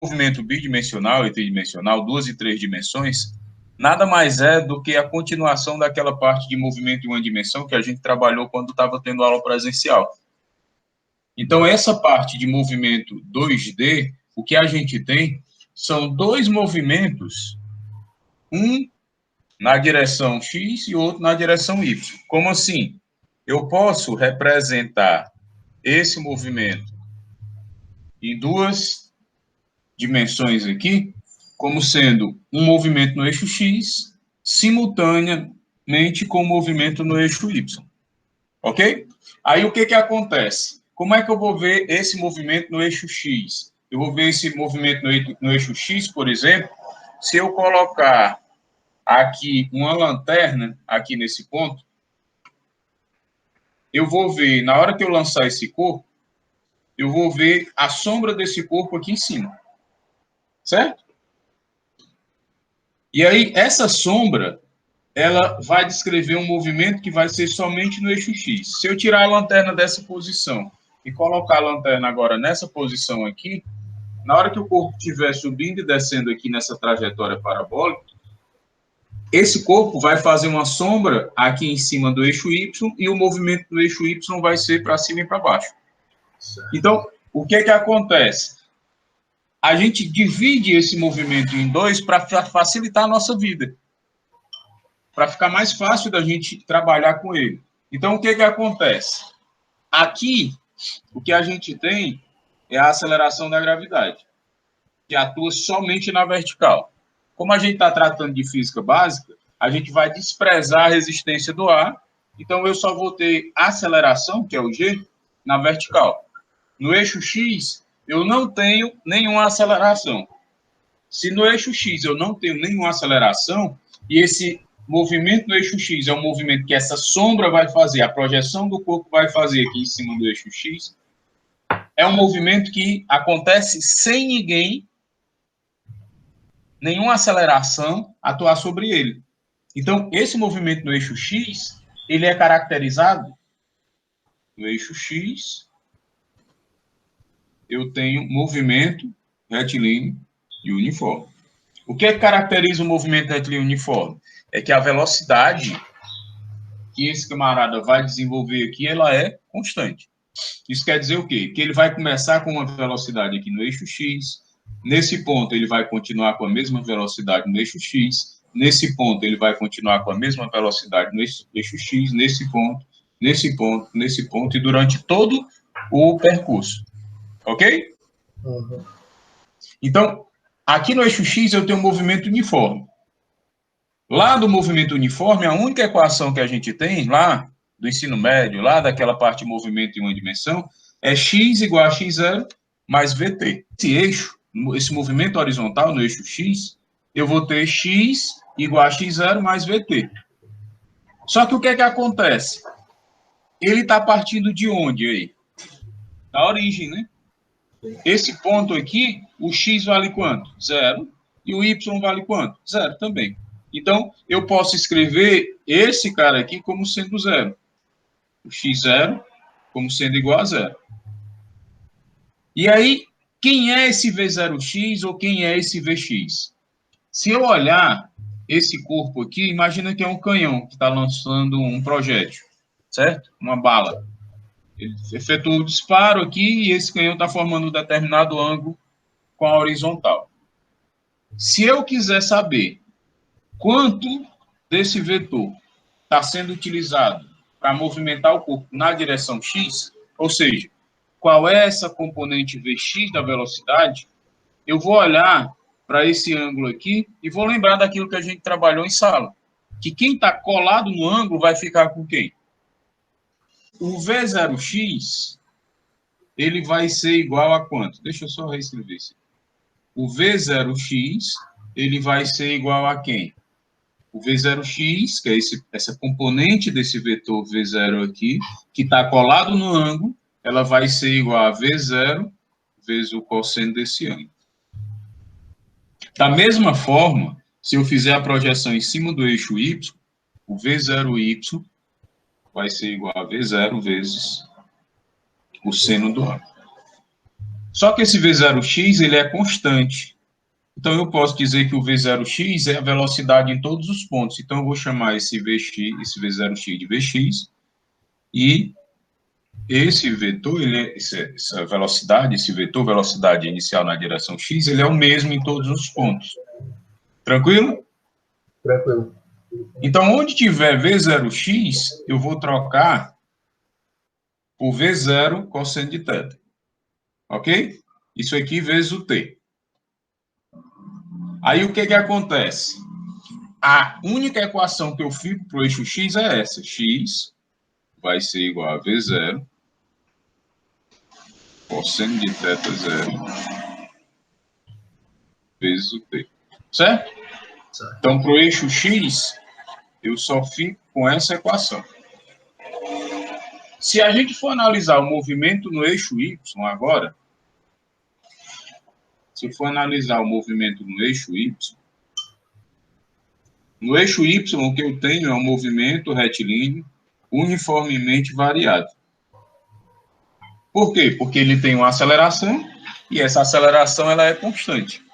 movimento bidimensional e tridimensional, 2 e 3 dimensões, nada mais é do que a continuação daquela parte de movimento em uma dimensão que a gente trabalhou quando estava tendo aula presencial. Então, essa parte de movimento 2D, o que a gente tem são dois movimentos, um na direção X e outro na direção Y. Como assim? Eu posso representar esse movimento em duas dimensões aqui, como sendo um movimento no eixo X, simultaneamente com o movimento no eixo Y. Ok? Aí o que acontece? Como é que eu vou ver esse movimento no eixo X? Eu vou ver esse movimento no eixo X, por exemplo, se eu colocar aqui uma lanterna, aqui nesse ponto, eu vou ver, na hora que eu lançar esse corpo, eu vou ver a sombra desse corpo aqui em cima. Certo? E aí, essa sombra, ela vai descrever um movimento que vai ser somente no eixo X. Se eu tirar a lanterna dessa posição e colocar a lanterna agora nessa posição aqui, na hora que o corpo estiver subindo e descendo aqui nessa trajetória parabólica, esse corpo vai fazer uma sombra aqui em cima do eixo Y e o movimento do eixo Y vai ser para cima e para baixo. Então, o que acontece? A gente divide esse movimento em dois para facilitar a nossa vida, para ficar mais fácil da gente trabalhar com ele. Então, o que acontece? Aqui, o que a gente tem é a aceleração da gravidade, que atua somente na vertical. Como a gente está tratando de física básica, a gente vai desprezar a resistência do ar, então eu só vou ter aceleração, que é o G, na vertical. No eixo X, eu não tenho nenhuma aceleração. Se no eixo X eu não tenho nenhuma aceleração, e esse movimento no eixo X é um movimento que essa sombra vai fazer, a projeção do corpo vai fazer aqui em cima do eixo X, é um movimento que acontece sem ninguém, nenhuma aceleração, atuar sobre ele. Então, esse movimento no eixo X, ele é caracterizado no eixo X, eu tenho movimento retilíneo e uniforme. O que caracteriza o movimento retilíneo uniforme? É que a velocidade que esse camarada vai desenvolver aqui, ela é constante. Isso quer dizer o quê? Que ele vai começar com uma velocidade aqui no eixo X, nesse ponto ele vai continuar com a mesma velocidade no eixo X, nesse ponto ele vai continuar com a mesma velocidade no eixo X, nesse ponto, e durante todo o percurso. Ok? Uhum. Então, aqui no eixo X eu tenho um movimento uniforme. Lá do movimento uniforme, a única equação que a gente tem, lá do ensino médio, lá daquela parte de movimento em uma dimensão, é x igual a x0 mais vt. Esse eixo, esse movimento horizontal no eixo x, eu vou ter x igual a x0 mais vt. Só que o que acontece? Ele está partindo de onde aí? Da origem, né? Esse ponto aqui, o x vale quanto? 0. E o y vale quanto? 0 também. Então, eu posso escrever esse cara aqui como sendo 0. O x0 como sendo igual a 0. E aí, quem é esse V0x ou quem é esse Vx? Se eu olhar esse corpo aqui, imagina que é um canhão que está lançando um projétil, certo? Uma bala. Ele efetua o disparo aqui e esse canhão está formando um determinado ângulo com a horizontal. Se eu quiser saber quanto desse vetor está sendo utilizado para movimentar o corpo na direção x, ou seja, qual é essa componente Vx da velocidade, eu vou olhar para esse ângulo aqui e vou lembrar daquilo que a gente trabalhou em sala, que quem está colado no ângulo vai ficar com quem? O V0x, ele vai ser igual a quanto? Deixa eu só reescrever isso. O V0x, ele vai ser igual a quem? O V0x, que é essa componente desse vetor V0 aqui, que está colado no ângulo, ela vai ser igual a V0 vezes o cosseno desse ângulo. Da mesma forma, se eu fizer a projeção em cima do eixo Y, o V0y vai ser igual a V0 vezes o seno do ângulo. Só que esse V0x, ele é constante. Então, eu posso dizer que o V0x é a velocidade em todos os pontos. Então, eu vou chamar esse VX, esse V0x de Vx, e esse vetor, essa velocidade, esse vetor, velocidade inicial na direção x, ele é o mesmo em todos os pontos. Tranquilo? Tranquilo. Então, onde tiver V0x, eu vou trocar por V0 cosseno de θ. Ok? Isso aqui vezes o t. Aí, o que acontece? A única equação que eu fico para o eixo x é essa. X vai ser igual a V0 cosseno de θ0 vezes o t. Certo? Então, para o eixo x, eu só fico com essa equação. Se a gente for analisar o movimento no eixo y agora, se eu for analisar o movimento no eixo y, o que eu tenho é um movimento retilíneo uniformemente variado. Por quê? Porque ele tem uma aceleração e essa aceleração ela é constante.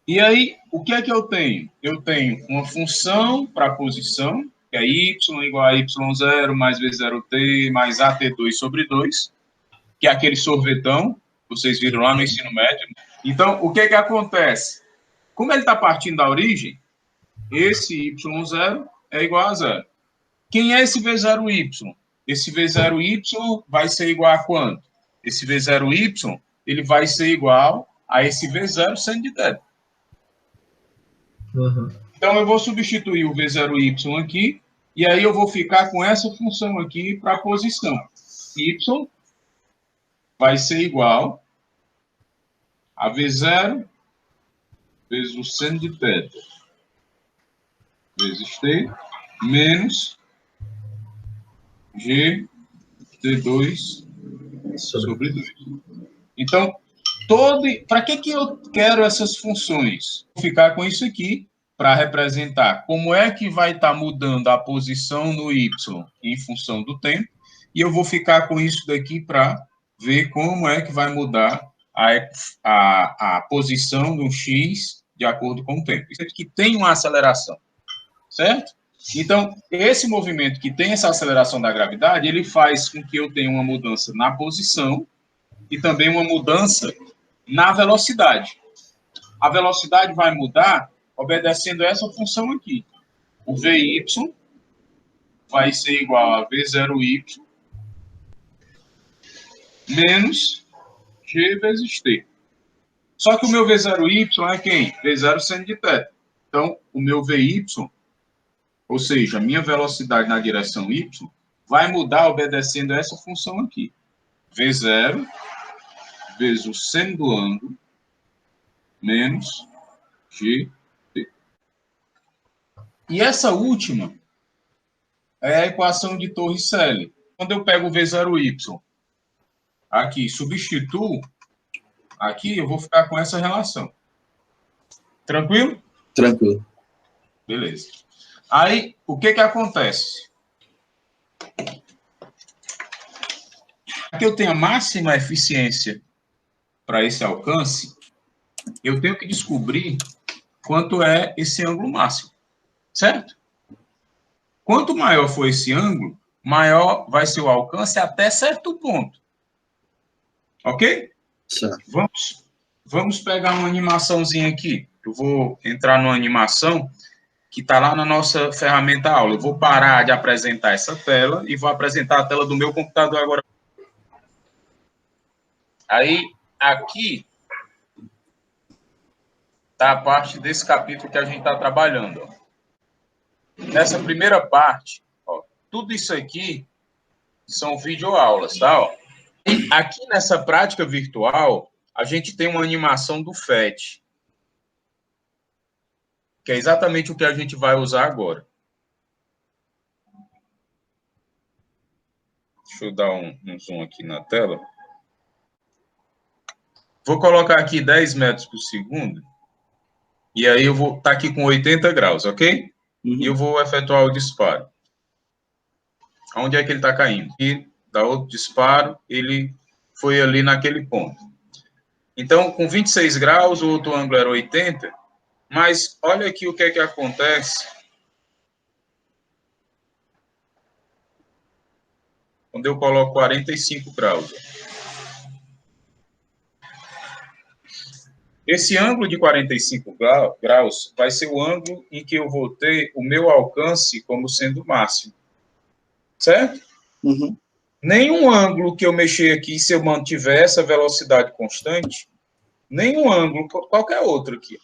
E aí, o que é que eu tenho? Eu tenho uma função para a posição, que é y igual a y0 mais v0t mais at2 sobre 2, que é aquele sorvetão, vocês viram lá no ensino médio. Então, o que é que acontece? Como ele está partindo da origem, esse y0 é igual a 0. Quem é esse v0y? Esse v0y vai ser igual a quanto? Esse v0y, ele vai ser igual a esse v0 seno de θ. Uhum. Então, eu vou substituir o v0y aqui, e aí eu vou ficar com essa função aqui para a posição. Y vai ser igual a v0 vezes o seno de θ vezes t menos g t2 sobre 2. Então, para que eu quero essas funções? Vou ficar com isso aqui para representar como é que vai estar mudando a posição no y em função do tempo, e eu vou ficar com isso daqui para ver como é que vai mudar a posição do x de acordo com o tempo. Isso aqui tem uma aceleração, certo? Então, esse movimento que tem essa aceleração da gravidade, ele faz com que eu tenha uma mudança na posição e também uma mudança na velocidade. A velocidade vai mudar obedecendo essa função aqui. O Vy vai ser igual a V0y menos G vezes T. Só que o meu V0y é quem? V0 seno de θ. Então, o meu Vy, ou seja, a minha velocidade na direção y, vai mudar obedecendo essa função aqui. V0 vezes o seno do ângulo menos gt. E essa última é a equação de Torricelli. Quando eu pego o V0y aqui, substituo, aqui eu vou ficar com essa relação. Tranquilo? Tranquilo. Beleza. Aí, o que acontece? Para que eu tenha máxima eficiência para esse alcance, eu tenho que descobrir quanto é esse ângulo máximo, certo? Quanto maior for esse ângulo, maior vai ser o alcance até certo ponto. Ok? Certo. Vamos pegar uma animaçãozinha aqui. Eu vou entrar numa animação que está lá na nossa ferramenta aula. Eu vou parar de apresentar essa tela e vou apresentar a tela do meu computador agora. Aí, aqui está a parte desse capítulo que a gente está trabalhando. Ó. Nessa primeira parte, ó, tudo isso aqui são videoaulas, tá? Ó. E aqui nessa prática virtual, a gente tem uma animação do FET, que é exatamente o que a gente vai usar agora. Deixa eu dar um zoom aqui na tela. Vou colocar aqui 10 metros por segundo. E aí eu vou estar aqui com 80 graus, ok? Uhum. E eu vou efetuar o disparo. Onde é que ele está caindo? E dá outro disparo, ele foi ali naquele ponto. Então, com 26 graus, o outro ângulo era 80, mas olha aqui o que é que acontece quando eu coloco 45 graus. Esse ângulo de 45 graus vai ser o ângulo em que eu vou ter o meu alcance como sendo máximo. Certo? Uhum. Nenhum ângulo que eu mexer aqui, se eu mantiver essa velocidade constante, nenhum ângulo, qualquer outro aqui,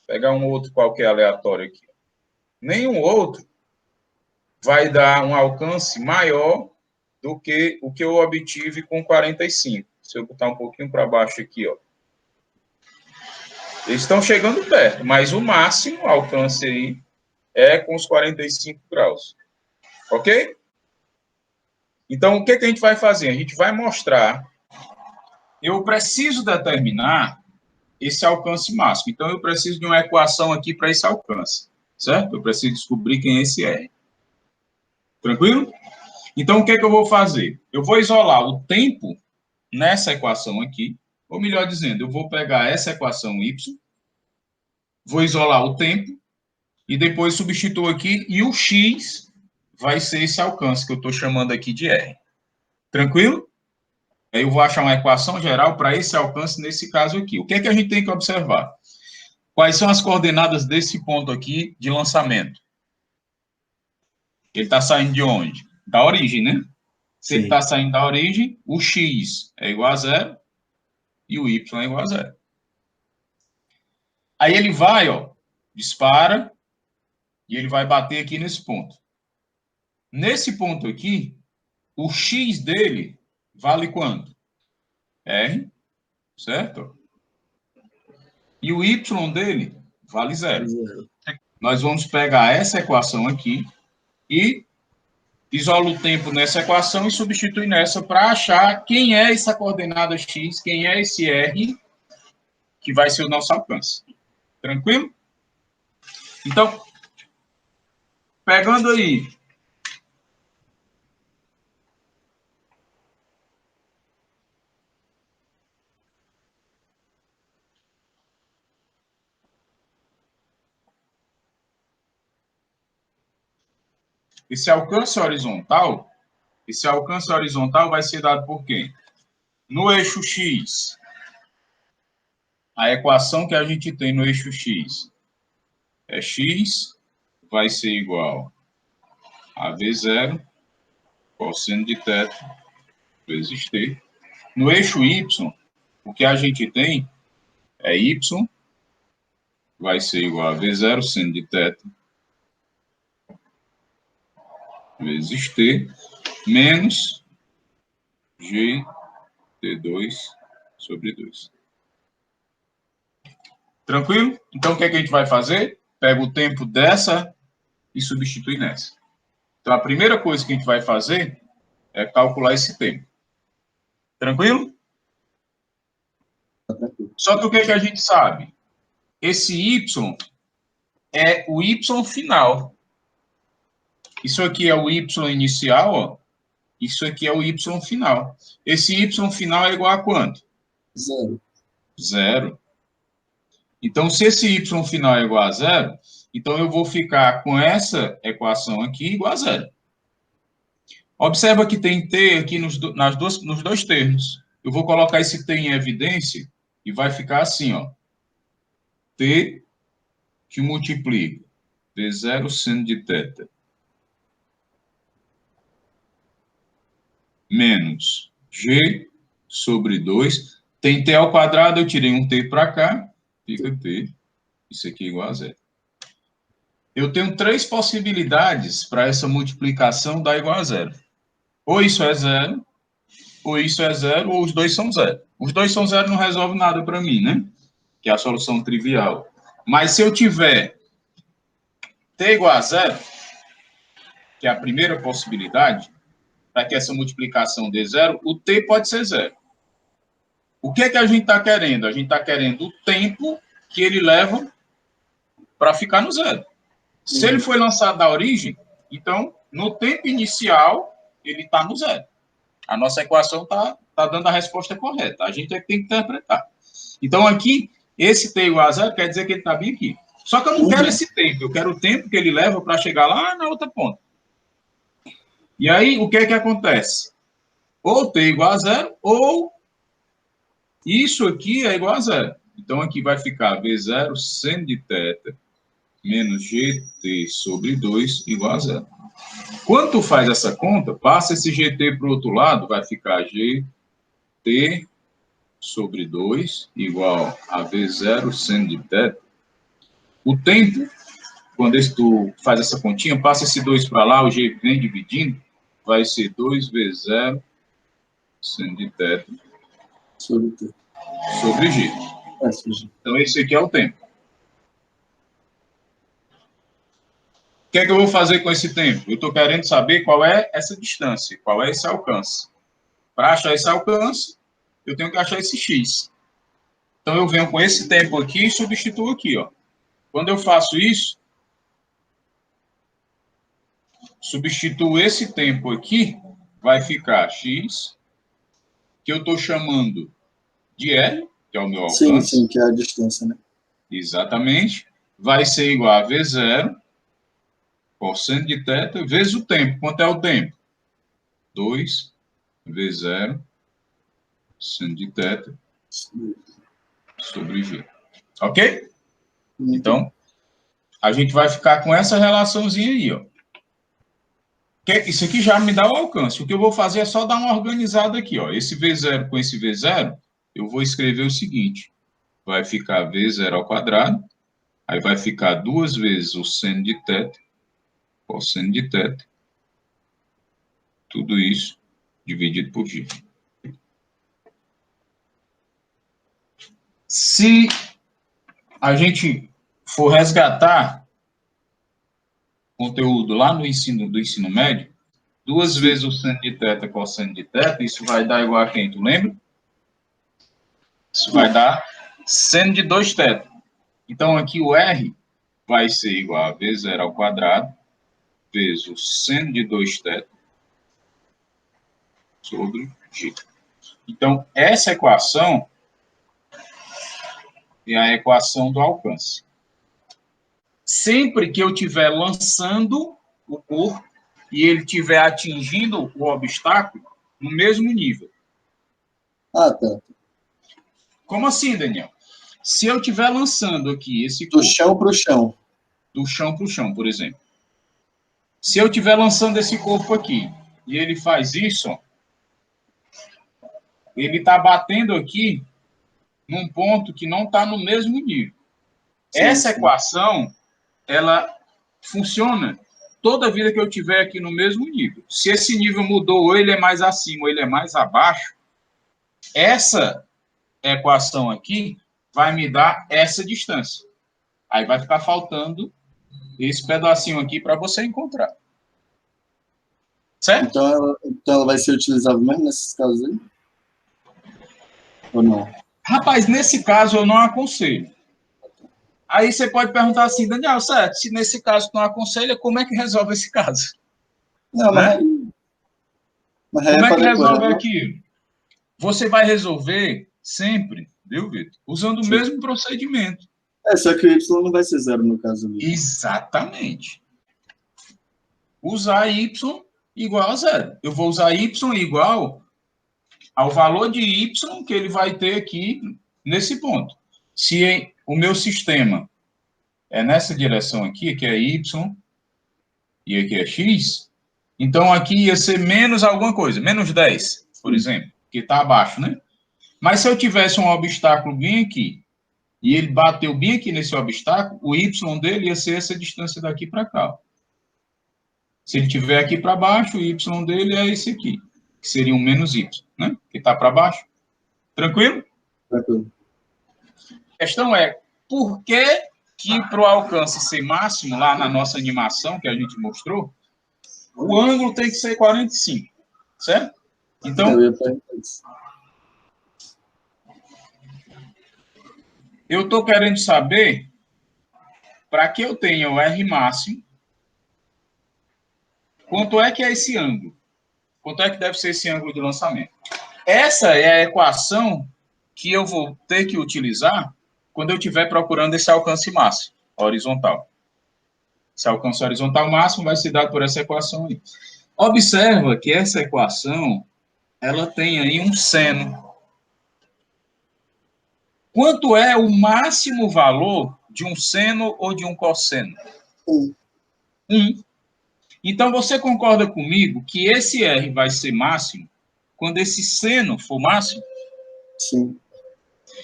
pegar um outro qualquer aleatório aqui, nenhum outro vai dar um alcance maior do que o que eu obtive com 45. Se eu botar um pouquinho para baixo aqui, ó. Eles estão chegando perto, mas o máximo alcance aí é com os 45 graus. Ok? Então, o que a gente vai fazer? A gente vai mostrar. Eu preciso determinar esse alcance máximo. Então, eu preciso de uma equação aqui para esse alcance. Certo? Eu preciso descobrir quem é esse R. Tranquilo? Então, o que eu vou fazer? Eu vou isolar o tempo nessa equação aqui. Ou melhor dizendo, eu vou pegar essa equação y, vou isolar o tempo, e depois substituo aqui, e o x vai ser esse alcance que eu estou chamando aqui de R. Tranquilo? Aí eu vou achar uma equação geral para esse alcance nesse caso aqui. O que é que a gente tem que observar? Quais são as coordenadas desse ponto aqui de lançamento? Ele está saindo de onde? Da origem, né? Se ele está saindo da origem, o x é igual a zero e o y é igual a zero. Aí ele vai, ó, dispara, e ele vai bater aqui nesse ponto. Nesse ponto aqui, o x dele vale quanto? R, certo? E o y dele vale zero. Nós vamos pegar essa equação aqui e isola o tempo nessa equação e substitui nessa para achar quem é essa coordenada x, quem é esse R, que vai ser o nosso alcance. Tranquilo? Então, pegando aí esse alcance horizontal vai ser dado por quem? No eixo x, a equação que a gente tem no eixo x é x vai ser igual a V0 cosseno de θ vezes t. No eixo y, o que a gente tem é y vai ser igual a V0 seno de θ vezes t menos g t2 sobre 2. Tranquilo? Então, o que é que a gente vai fazer? Pega o tempo dessa e substitui nessa. Então, a primeira coisa que a gente vai fazer é calcular esse tempo. Tranquilo? Só que o que é que a gente sabe? Esse y é o y final. Isso aqui é o y inicial, ó. Isso aqui é o y final. Esse y final é igual a quanto? Zero. Zero. Então, se esse y final é igual a zero, então eu vou ficar com essa equação aqui igual a zero. Observa que tem t aqui nos dois termos. Eu vou colocar esse t em evidência e vai ficar assim, ó. T que multiplica V0 seno de θ menos G sobre 2. Tem t ao quadrado, eu tirei um t para cá, fica t. Isso aqui é igual a zero. Eu tenho três possibilidades para essa multiplicação dar igual a zero. Ou isso é zero, ou isso é zero, ou os dois são zero. Os dois são zero não resolve nada para mim, né? Que é a solução trivial. Mas se eu tiver t igual a zero, que é a primeira possibilidade, para que essa multiplicação dê zero, o t pode ser zero. O que é que a gente está querendo? A gente está querendo o tempo que ele leva para ficar no zero. Se ele foi lançado da origem, então, no tempo inicial, ele está no zero. A nossa equação está está dando a resposta correta. A gente é que tem que interpretar. Então, aqui, esse t igual a zero quer dizer que ele está bem aqui. Só que eu não quero esse tempo, eu quero o tempo que ele leva para chegar lá na outra ponta. E aí, o que é que acontece? Ou t igual a zero, ou isso aqui é igual a zero. Então, aqui vai ficar V0 seno de θ menos GT sobre 2 igual a zero. Quando tu faz essa conta, passa esse GT para o outro lado, vai ficar GT sobre 2 igual a V0 seno de θ. O tempo, quando tu faz essa continha, passa esse 2 para lá, o G vem dividindo, vai ser 2V0 seno de θ sobre G. Então, esse aqui é o tempo. O que é que eu vou fazer com esse tempo? Eu estou querendo saber qual é essa distância, qual é esse alcance. Para achar esse alcance, eu tenho que achar esse x. Então, eu venho com esse tempo aqui e substituo aqui, ó. Quando eu faço isso, substituo esse tempo aqui, vai ficar x, que eu estou chamando de L, que é o meu alcance. Sim, que é a distância, né? Exatamente. Vai ser igual a V0, cosseno de θ, vezes o tempo. Quanto é o tempo? 2V0, seno de θ, sobre G. Ok? Então, a gente vai ficar com essa relaçãozinha aí, ó. Isso aqui já me dá o alcance. O que eu vou fazer é só dar uma organizada aqui, ó. Esse V0 com esse V0, eu vou escrever o seguinte. Vai ficar V0 ao quadrado, aí vai ficar 2 vezes o seno de θ, cosseno de θ, tudo isso dividido por G. Se a gente for resgatar conteúdo lá no do ensino médio, 2 vezes o seno de θ, cosseno de θ, isso vai dar igual a quem? Tu lembra? Isso vai dar seno de 2θ. Então, aqui o R vai ser igual a V0 ao quadrado vezes o seno de 2θ sobre G. Então, essa equação é a equação do alcance. Sempre que eu estiver lançando o corpo e ele estiver atingindo o obstáculo no mesmo nível. Ah, tá. Como assim, Daniel? Se eu estiver lançando aqui esse Do corpo... chão para o chão. Do chão para o chão, por exemplo. Se eu estiver lançando esse corpo aqui e ele faz isso, ó, ele está batendo aqui num ponto que não está no mesmo nível. Sim, essa equação, ela funciona toda vida que eu tiver aqui no mesmo nível. Se esse nível mudou, ou ele é mais acima, ou ele é mais abaixo, essa equação aqui vai me dar essa distância. Aí vai ficar faltando esse pedacinho aqui para você encontrar. Certo? Então ela vai ser utilizável mesmo nesses casos aí? Ou não? Rapaz, nesse caso eu não aconselho. Aí você pode perguntar assim, Daniel, certo, se nesse caso não aconselha, como é que resolve esse caso? Não, né? Mas como é que resolve aquilo? Você vai resolver sempre, viu, Vitor? Usando o mesmo procedimento. Só que o Y não vai ser zero no caso ali. Exatamente. Usar Y igual a zero. Eu vou usar Y igual ao valor de Y que ele vai ter aqui nesse ponto. Se o meu sistema é nessa direção aqui, que é Y, e aqui é X, então aqui ia ser menos alguma coisa, menos 10, por exemplo, que está abaixo, né? Mas se eu tivesse um obstáculo bem aqui, e ele bateu bem aqui nesse obstáculo, o Y dele ia ser essa distância daqui para cá. Se ele estiver aqui para baixo, o Y dele é esse aqui, que seria um menos Y, né? Que está para baixo. Tranquilo? Tranquilo. A questão é, por que para o alcance ser máximo, lá na nossa animação que a gente mostrou, o ângulo tem que ser 45, certo? Então, eu estou querendo saber, para que eu tenha o R máximo, quanto é que é esse ângulo? Quanto é que deve ser esse ângulo de lançamento? essa é a equação que eu vou ter que utilizar quando eu estiver procurando esse alcance máximo, horizontal. Esse alcance horizontal máximo vai ser dado por essa equação aí. Observa que essa equação, ela tem aí um seno. Quanto é o máximo valor de um seno ou de um cosseno? 1. 1. Então, você concorda comigo que esse R vai ser máximo quando esse seno for máximo? Sim.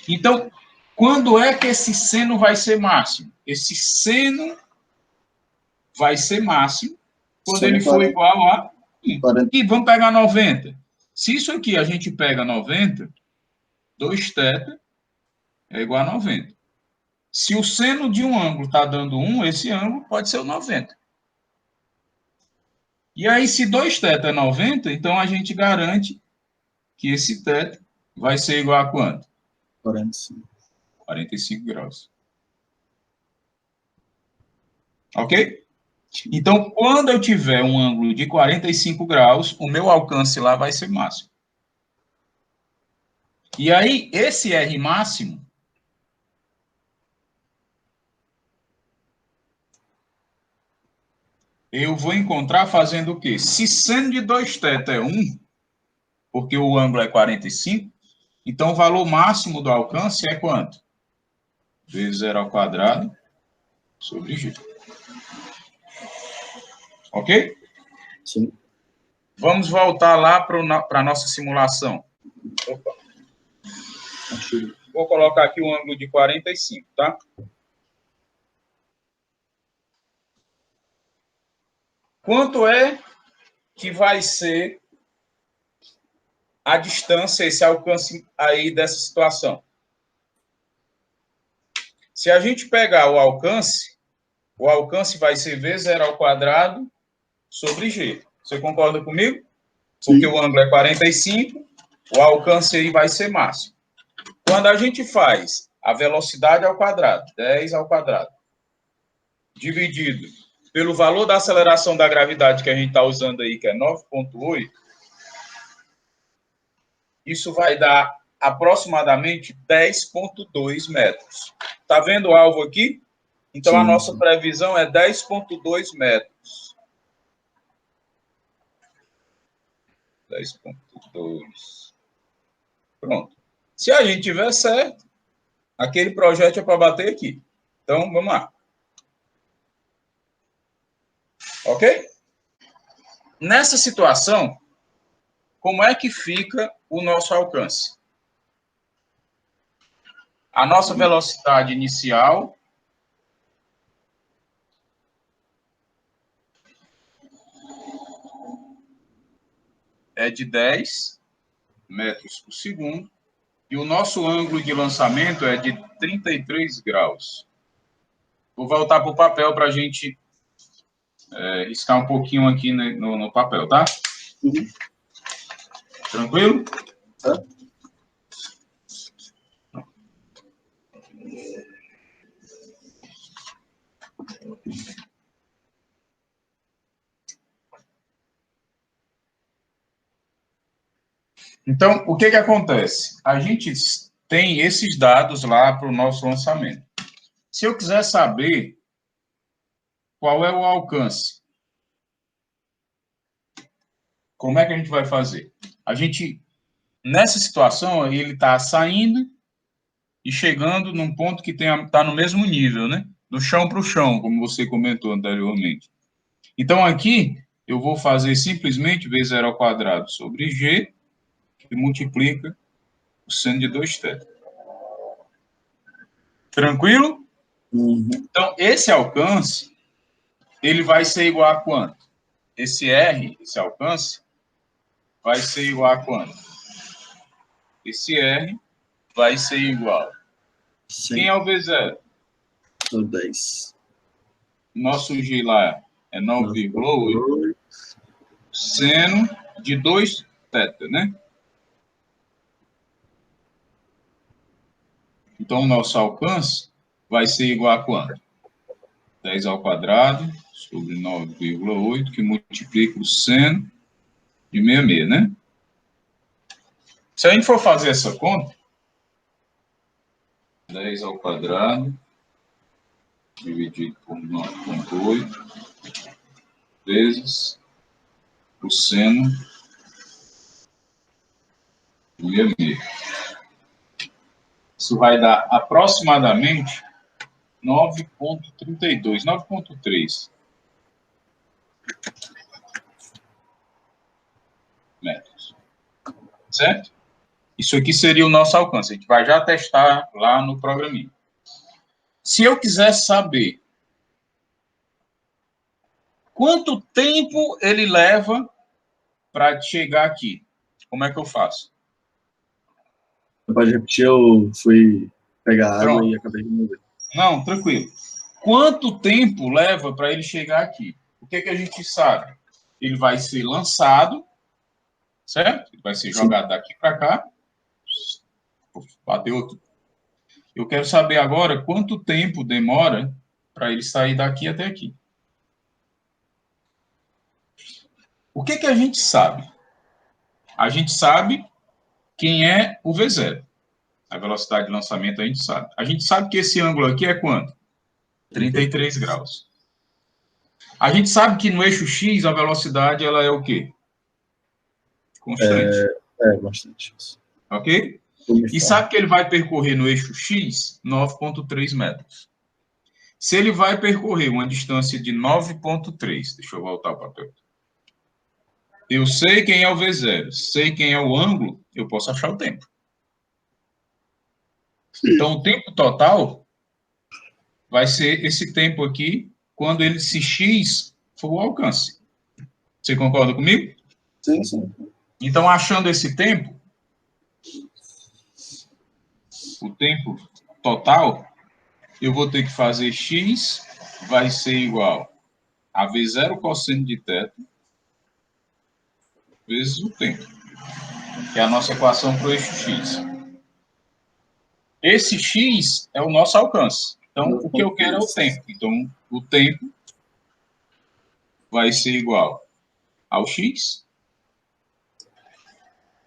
Então, quando é que esse seno vai ser máximo? Esse seno vai ser máximo quando ele for igual a 1. E vamos pegar 90. Se isso aqui a gente pega 90, 2θ é igual a 90. Se o seno de um ângulo está dando 1, esse ângulo pode ser o 90. E aí, se 2θ é 90, então a gente garante que esse θ vai ser igual a quanto? 45. 45 graus. Ok? Então, quando eu tiver um ângulo de 45 graus, o meu alcance lá vai ser máximo. E aí, esse R máximo, eu vou encontrar fazendo o quê? Se seno de 2θ é 1, porque o ângulo é 45, então o valor máximo do alcance é quanto? Vezes zero ao quadrado sobre G. Ok? Sim. Vamos voltar lá para a nossa simulação. Opa. Vou colocar aqui o ângulo de 45, tá? Quanto é que vai ser a distância, esse alcance aí dessa situação? Se a gente pegar o alcance vai ser V0² sobre G. Você concorda comigo? Porque o ângulo é 45, o alcance aí vai ser máximo. Quando a gente faz a velocidade ao quadrado, 10², dividido pelo valor da aceleração da gravidade que a gente está usando aí, que é 9,8, isso vai dar aproximadamente 10,2 metros. Está vendo o alvo aqui? Então, sim, a nossa previsão é 10,2 metros. 10,2. Pronto. Se a gente tiver certo, aquele projeto é para bater aqui. Então, vamos lá. Ok? Nessa situação, como é que fica o nosso alcance? A nossa velocidade inicial é de 10 metros por segundo e o nosso ângulo de lançamento é de 33 graus. Vou voltar para o papel para a gente riscar um pouquinho aqui no papel, tá? Uhum. Tranquilo? Tá. Então, o que acontece? A gente tem esses dados lá para o nosso lançamento. Se eu quiser saber qual é o alcance, como é que a gente vai fazer? A gente, nessa situação, ele está saindo e chegando num ponto que está no mesmo nível, né? Do chão para o chão, como você comentou anteriormente. Então, aqui, eu vou fazer simplesmente V0² sobre G, que multiplica o seno de 2θ. Tranquilo? Uhum. Então, esse alcance, ele vai ser igual a quanto? Esse R, esse alcance, vai ser igual a quanto? Esse R vai ser igual. Sim. Quem é o V0? O 10. Nosso G lá é 9,8. Seno de 2θ, né? Então, o nosso alcance vai ser igual a quanto? 10² sobre 9,8, que multiplica o seno de 66, né? Se a gente for fazer essa conta, 10 ao quadrado, dividido por 9,8, vezes o seno de 6,5. Isso vai dar aproximadamente 9,32, 9,3 metros. Certo? Isso aqui seria o nosso alcance. A gente vai já testar lá no programinha. Se eu quiser saber quanto tempo ele leva para chegar aqui, como é que eu faço? Pode repetir, eu fui pegar água Pronto. e acabei de mover. Não, tranquilo. Quanto tempo leva para ele chegar aqui? O que é que a gente sabe? Ele vai ser lançado, certo? Ele vai ser jogado daqui para cá. Bateu outro. Eu quero saber agora quanto tempo demora para ele sair daqui até aqui. O que é que a gente sabe? A gente sabe quem é o V0. A velocidade de lançamento a gente sabe. A gente sabe que esse ângulo aqui é quanto? 33 graus. A gente sabe que no eixo X a velocidade ela é o quê? Constante. Bastante isso. Ok? E sabe que ele vai percorrer no eixo X 9,3 metros. Se ele vai percorrer uma distância de 9,3, deixa eu voltar o papel. Eu sei quem é o V0, sei quem é o ângulo, eu posso achar o tempo. Então, o tempo total vai ser esse tempo aqui, quando esse X for o alcance. Você concorda comigo? Sim, sim. Então, achando esse tempo, o tempo total, eu vou ter que fazer X vai ser igual a V0 cosseno de θ vezes o tempo, que é a nossa equação para o eixo X. Esse X é o nosso alcance. Então, o que eu quero é o tempo. Então, o tempo vai ser igual ao X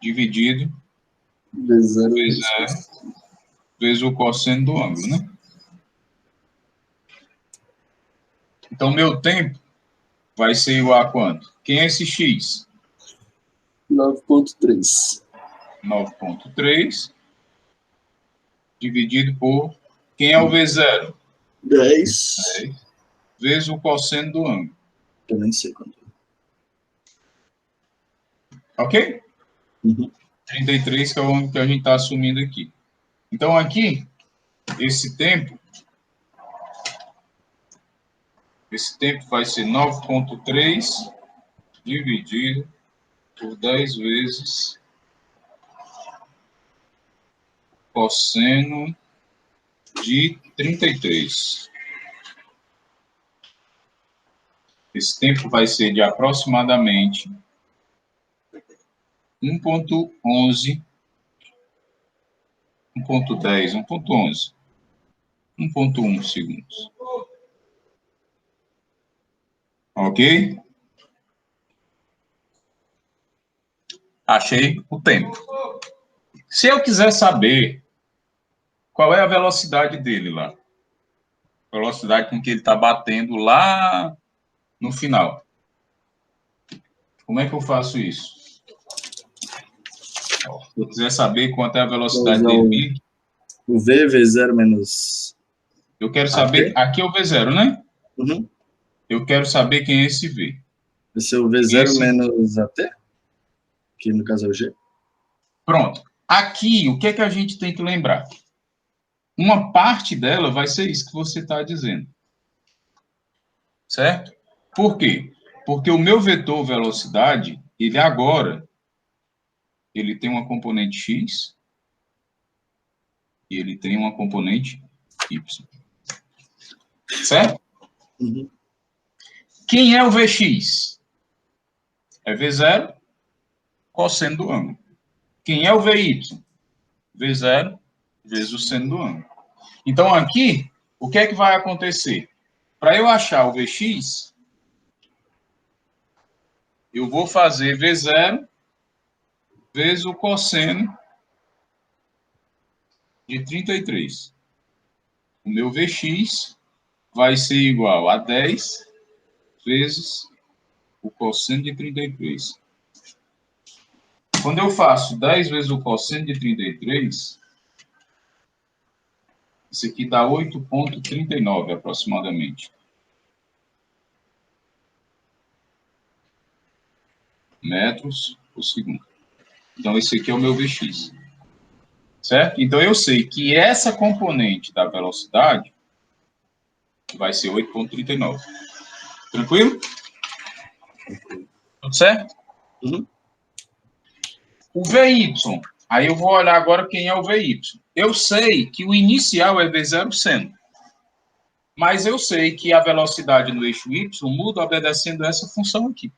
dividido vezes o cosseno do ângulo, né? Então, meu tempo vai ser igual a quanto? Quem é esse X? 9,3. 9,3 dividido por... Quem é o V0? 10. Vezes o cosseno do ângulo. Eu nem sei quanto. Ok? Uhum. 33, que é o ângulo que a gente está assumindo aqui. Então, aqui, esse tempo vai ser 9,3 dividido por 10 vezes cosseno de 33. Esse tempo vai ser de aproximadamente 1,11, 1,10, 1,11, 1,1 segundos. Ok? Achei o tempo. Se eu quiser saber qual é a velocidade dele lá, velocidade com que ele está batendo lá no final, como é que eu faço isso? Se eu quiser saber quanto é a velocidade dele, o V, V0 menos... eu quero saber... Aqui é o V0, né? Uhum. Eu quero saber quem é esse V. Esse é o V0 menos AT, que no caso é o G. Pronto. Aqui, o que é que a gente tem que lembrar? Uma parte dela vai ser isso que você está dizendo. Certo? Por quê? Porque o meu vetor velocidade, ele agora, ele tem uma componente x e ele tem uma componente y. Certo? Uhum. Quem é o Vx? É V0 cosseno do ângulo. Quem é o Vy? V0 vezes o seno do ângulo. Então, aqui, o que é que vai acontecer? Para eu achar o Vx, eu vou fazer V0 vezes o cosseno de 33. O meu Vx vai ser igual a 10 vezes o cosseno de 33. Quando eu faço 10 vezes o cosseno de 33, isso aqui dá 8,39 aproximadamente. Metros por segundo. Então, esse aqui é o meu Vx. Certo? Então, eu sei que essa componente da velocidade vai ser 8,39. Tranquilo? Tudo certo? Uhum. O VY. Aí eu vou olhar agora quem é o VY. Eu sei que o inicial é V0 seno. Mas eu sei que a velocidade no eixo Y muda obedecendo essa função aqui.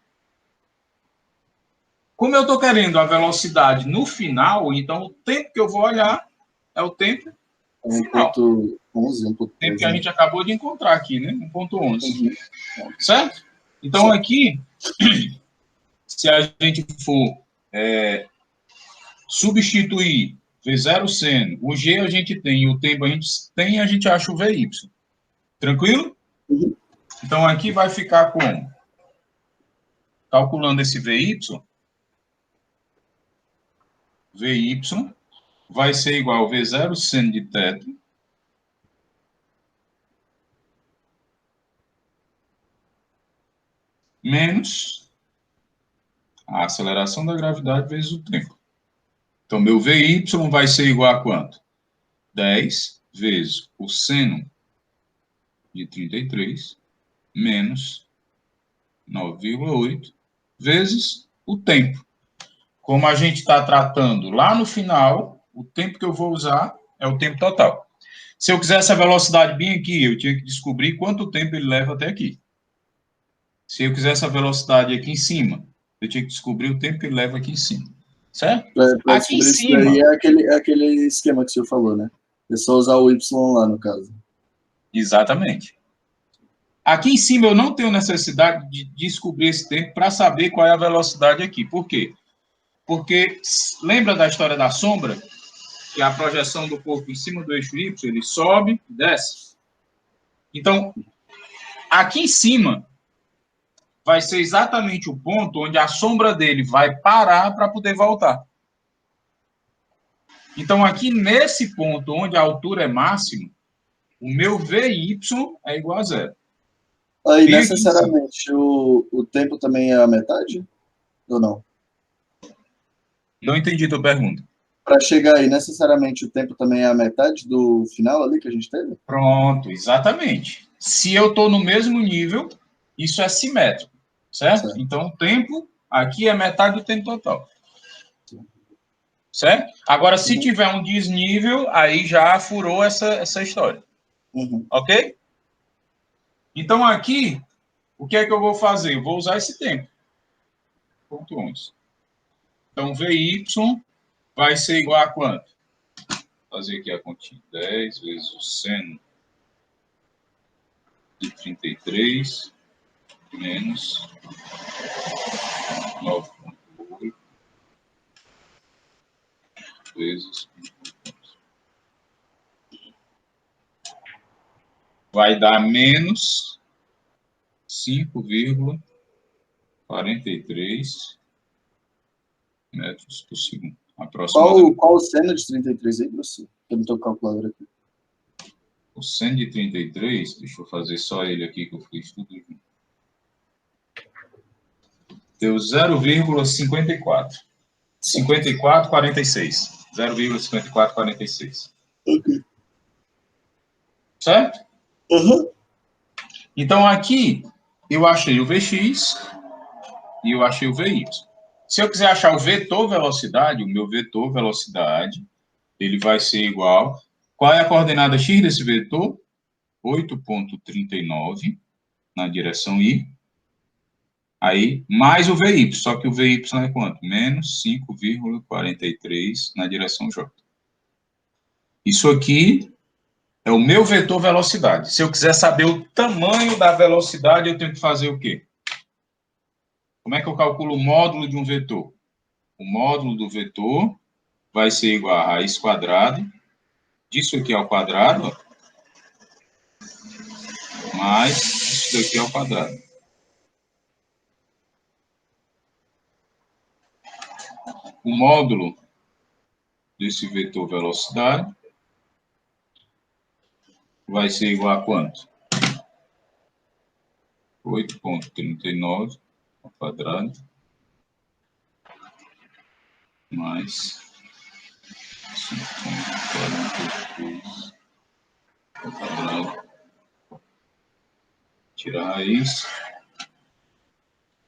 Como eu estou querendo a velocidade no final, então o tempo que eu vou olhar é o tempo final. 1.11, 1.13. Tempo que a gente acabou de encontrar aqui, né? 1.11. Uhum. Certo? Então, aqui, se a gente for substituir V0 seno, o G a gente tem, o tempo a gente tem, a gente acha o VY. Tranquilo? Uhum. Então, aqui vai ficar como? Calculando esse VY vai ser igual a V0 seno de θ menos a aceleração da gravidade vezes o tempo. Então, meu VY vai ser igual a quanto? 10 vezes o seno de 33 menos 9,8 vezes o tempo. Como a gente está tratando lá no final, o tempo que eu vou usar é o tempo total. Se eu quisesse a velocidade bem aqui, eu tinha que descobrir quanto tempo ele leva até aqui. Se eu quisesse a velocidade aqui em cima, eu tinha que descobrir o tempo que ele leva aqui em cima. Certo? Para Aqui em descobrir isso cima... daí é aquele esquema que o senhor falou, né? É só usar o Y lá, no caso. Exatamente. Aqui em cima eu não tenho necessidade de descobrir esse tempo para saber qual é a velocidade aqui. Por quê? Porque lembra da história da sombra? Que é a projeção do corpo em cima do eixo Y, ele sobe e desce. Então, aqui em cima vai ser exatamente o ponto onde a sombra dele vai parar para poder voltar. Então, aqui nesse ponto onde a altura é máxima, o meu VY é igual a zero. Aí, necessariamente, o tempo também é a metade? Ou não? Não entendi a tua pergunta. Para chegar aí, necessariamente, o tempo também é a metade do final ali que a gente teve? Pronto, exatamente. Se eu estou no mesmo nível, isso é simétrico, certo? Então, o tempo aqui é metade do tempo total. Certo? Agora, se tiver um desnível, aí já furou essa história. Ok? Então, aqui, o que é que eu vou fazer? Eu vou usar esse tempo. Ponto 11. Então, VY vai ser igual a quanto? Vou fazer aqui a continha. 10 vezes o seno de 33 menos 9,8 vezes 1,11. Vai dar menos 5,43 metros por segundo. Qual o seno de 33 aí, professor? Eu não estou calculando aqui. O seno de 33, deixa eu fazer só ele aqui, que eu fiz tudo junto. Deu 0,54. 54,46. 0,5446. Ok. Certo? Uhum. Então, aqui, eu achei o Vx e eu achei o Vy. Se eu quiser achar o vetor velocidade, o meu vetor velocidade, ele vai ser igual... Qual é a coordenada x desse vetor? 8,39 na direção y. Aí, mais o VY, só que o VY é quanto? Menos 5,43 na direção J. Isso aqui é o meu vetor velocidade. Se eu quiser saber o tamanho da velocidade, eu tenho que fazer o quê? Como é que eu calculo o módulo de um vetor? o módulo do vetor vai ser igual a raiz quadrada disso aqui ao quadrado, ó, mais isso daqui ao quadrado. O módulo desse vetor velocidade vai ser igual a quanto? 8,39 ao quadrado mais 5,43 ao quadrado. Tirar a raiz.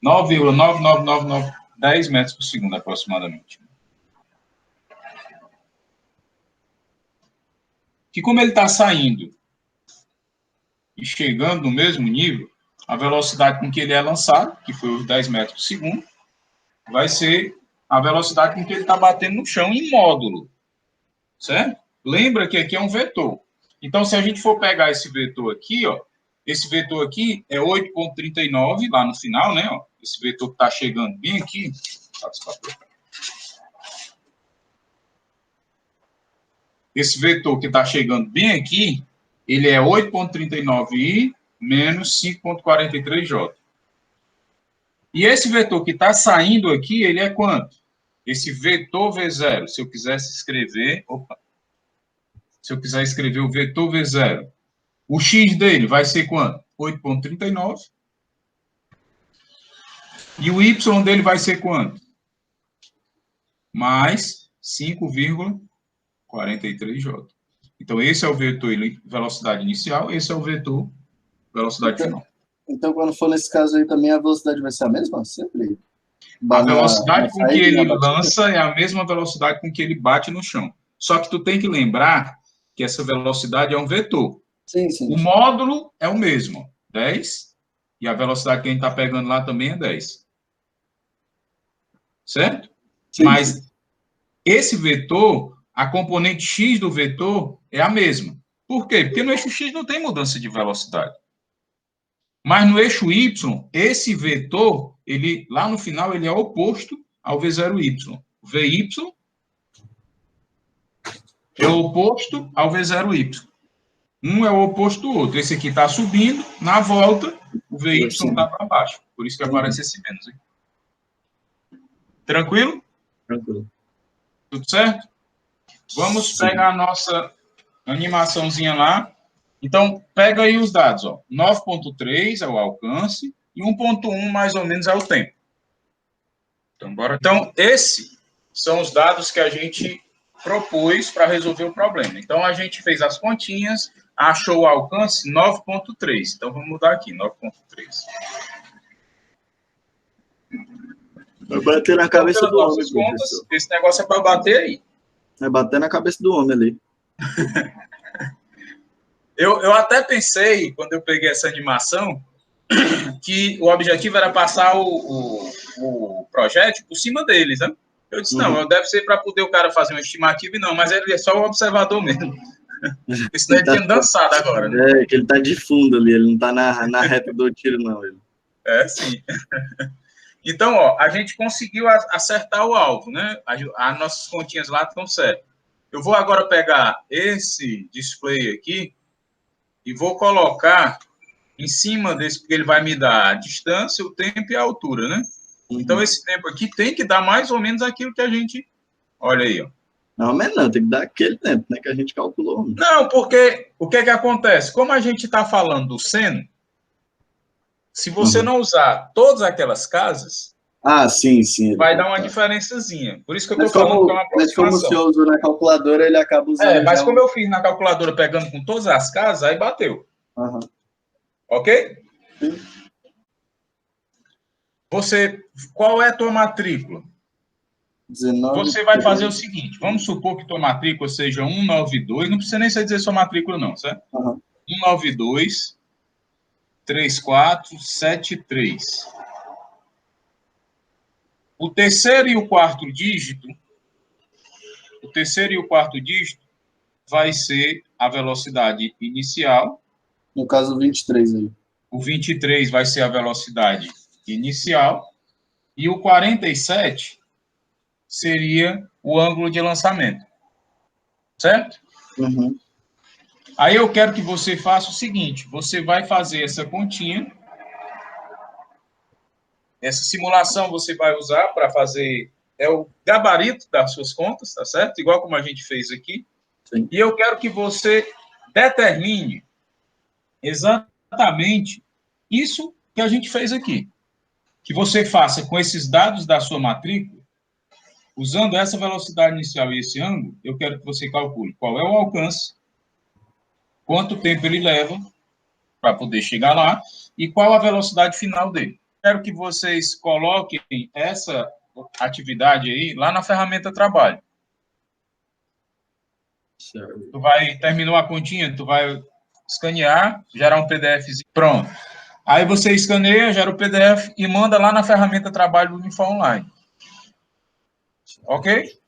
9,999910 metros por segundo, aproximadamente. Que como ele está saindo e chegando no mesmo nível, a velocidade com que ele é lançado, que foi os 10 metros por segundo, vai ser a velocidade com que ele está batendo no chão em módulo. Certo? Lembra que aqui é um vetor. Então, se a gente for pegar esse vetor aqui, ó, esse vetor aqui é 8,39 lá no final, né? Ó, esse vetor que está chegando bem aqui. Esse vetor que está chegando bem aqui, ele é 8,39i menos 5,43j. E esse vetor que está saindo aqui, ele é quanto? Esse vetor V0, se eu quisesse escrever... Opa! Se eu quiser escrever o vetor V0, o x dele vai ser quanto? 8,39. E o y dele vai ser quanto? Mais 5,43j. Então, esse é o vetor velocidade inicial, esse é o vetor velocidade final. Então, quando for nesse caso aí também, a velocidade vai ser a mesma? Sempre? A velocidade com que ele lança é a mesma velocidade com que ele bate no chão. Só que tu tem que lembrar que essa velocidade é um vetor. Sim, sim. O módulo é o mesmo, 10, e a velocidade que a gente está pegando lá também é 10. Certo? Sim, Mas sim. esse vetor, a componente x do vetor é a mesma. Por quê? Porque no eixo x não tem mudança de velocidade. Mas no eixo y, esse vetor, ele, lá no final, ele é oposto ao V0y. O Vy é oposto ao V0y. Um é o oposto do outro. Esse aqui está subindo, na volta, o Vy está para baixo. Por isso que aparece esse menos. Hein? Tranquilo? Tranquilo. Tudo certo? Vamos pegar a nossa animaçãozinha lá. Então, pega aí os dados. 9,3 é o alcance e 1,1 mais ou menos é o tempo. Então, bora. Então, esses são os dados que a gente propôs para resolver o problema. Então, a gente fez as continhas, achou o alcance 9,3. Então, vamos mudar aqui, 9,3. Vai bater na cabeça do homem, contas, esse negócio é para bater aí. Vai bater na cabeça do homem ali. Eu até pensei, quando eu peguei essa animação, que o objetivo era passar o projétil por cima deles, né? Eu disse, não, deve ser para poder o cara fazer uma estimativa, e não, mas ele é só o observador mesmo. Porque senão ele tinha dançado agora, né? É, que ele tá de fundo ali, ele não tá na reta do tiro, não. Ele. É, sim. Então, ó, a gente conseguiu acertar o alvo, né? As nossas continhas lá estão certas. Eu vou agora pegar esse display aqui e vou colocar em cima desse, porque ele vai me dar a distância, o tempo e a altura, né? Então, esse tempo aqui tem que dar mais ou menos aquilo que a gente... Olha aí, ó. Não, mas não, tem que dar aquele tempo, né, que a gente calculou. Não, porque o que acontece? Como a gente está falando do seno, se você não usar todas aquelas casas... Ah, sim, sim. Vai dar uma diferençazinha. Por isso que eu estou falando que é uma aproximação. Mas como o senhor usou na calculadora, ele acaba usando... mas como eu fiz na calculadora pegando com todas as casas, aí bateu. Ok? Sim. Qual é a tua matrícula? 19, você vai fazer o seguinte, vamos supor que tua matrícula seja 192, não precisa nem dizer sua matrícula não, certo? 192 3473. O terceiro e o quarto dígito vai ser a velocidade inicial. No caso, 23 aí. O 23 vai ser a velocidade inicial. E o 47 seria o ângulo de lançamento. Certo? Uhum. Aí eu quero que você faça o seguinte, você vai fazer essa continha, essa simulação você vai usar para fazer, o gabarito das suas contas, tá certo? Igual como a gente fez aqui. Sim. E eu quero que você determine exatamente isso que a gente fez aqui. Que você faça com esses dados da sua matrícula, usando essa velocidade inicial e esse ângulo, eu quero que você calcule qual é o alcance, quanto tempo ele leva para poder chegar lá e qual a velocidade final dele. Quero que vocês coloquem essa atividade aí lá na ferramenta Trabalho. Certo. Terminou a continha, tu vai escanear, gerar um PDF, pronto. Aí você escaneia, gera o PDF e manda lá na ferramenta Trabalho do Unifor Online. Ok?